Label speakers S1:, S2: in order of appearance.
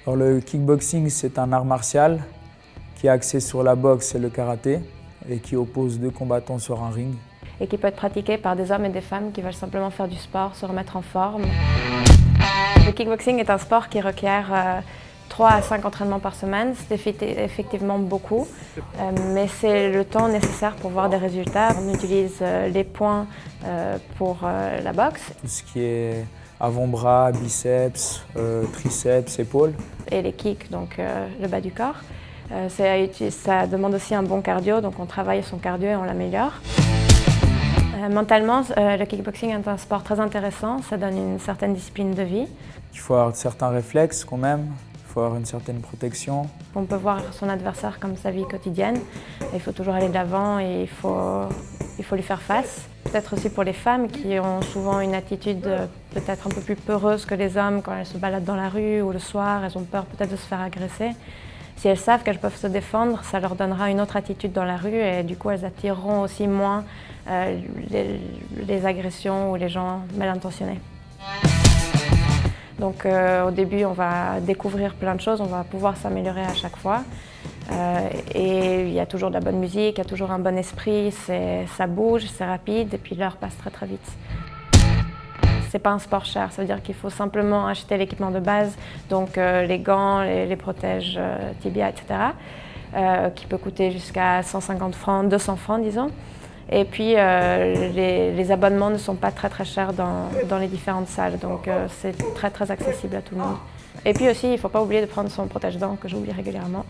S1: Alors, le kickboxing, c'est un art martial qui est axé sur la boxe et le karaté et qui oppose deux combattants sur un ring.
S2: Et qui peut être pratiqué par des hommes et des femmes qui veulent simplement faire du sport, se remettre en forme. Le kickboxing est un sport qui requiert 3 à 5 entraînements par semaine. C'est effectivement beaucoup, mais c'est le temps nécessaire pour voir des résultats. On utilise les poings pour la boxe.
S1: Tout ce qui est avant-bras, biceps, triceps, épaules.
S2: Et les kicks, donc le bas du corps. Ça demande aussi un bon cardio, donc on travaille son cardio et on l'améliore. Mentalement, le kickboxing est un sport très intéressant, ça donne une certaine discipline de vie.
S1: Il faut avoir certains réflexes quand même, il faut avoir une certaine protection.
S2: On peut voir son adversaire comme sa vie quotidienne, il faut toujours aller de l'avant et il faut lui faire face. Peut-être aussi pour les femmes qui ont souvent une attitude peut-être un peu plus peureuse que les hommes quand elles se baladent dans la rue ou le soir, elles ont peur peut-être de se faire agresser. Si elles savent qu'elles peuvent se défendre, ça leur donnera une autre attitude dans la rue et du coup elles attireront aussi moins les agressions ou les gens mal intentionnés. Donc au début on va découvrir plein de choses, on va pouvoir s'améliorer à chaque fois. Et il y a toujours de la bonne musique, il y a toujours un bon esprit, ça bouge, c'est rapide et puis l'heure passe très très vite. C'est pas un sport cher, ça veut dire qu'il faut simplement acheter l'équipement de base, donc les gants, les protèges tibia, etc., qui peut coûter jusqu'à 150 francs, 200 francs disons. Et puis les abonnements ne sont pas très très chers dans les différentes salles, donc c'est très très accessible à tout le monde. Et puis aussi, il ne faut pas oublier de prendre son protège-dents que j'oublie régulièrement.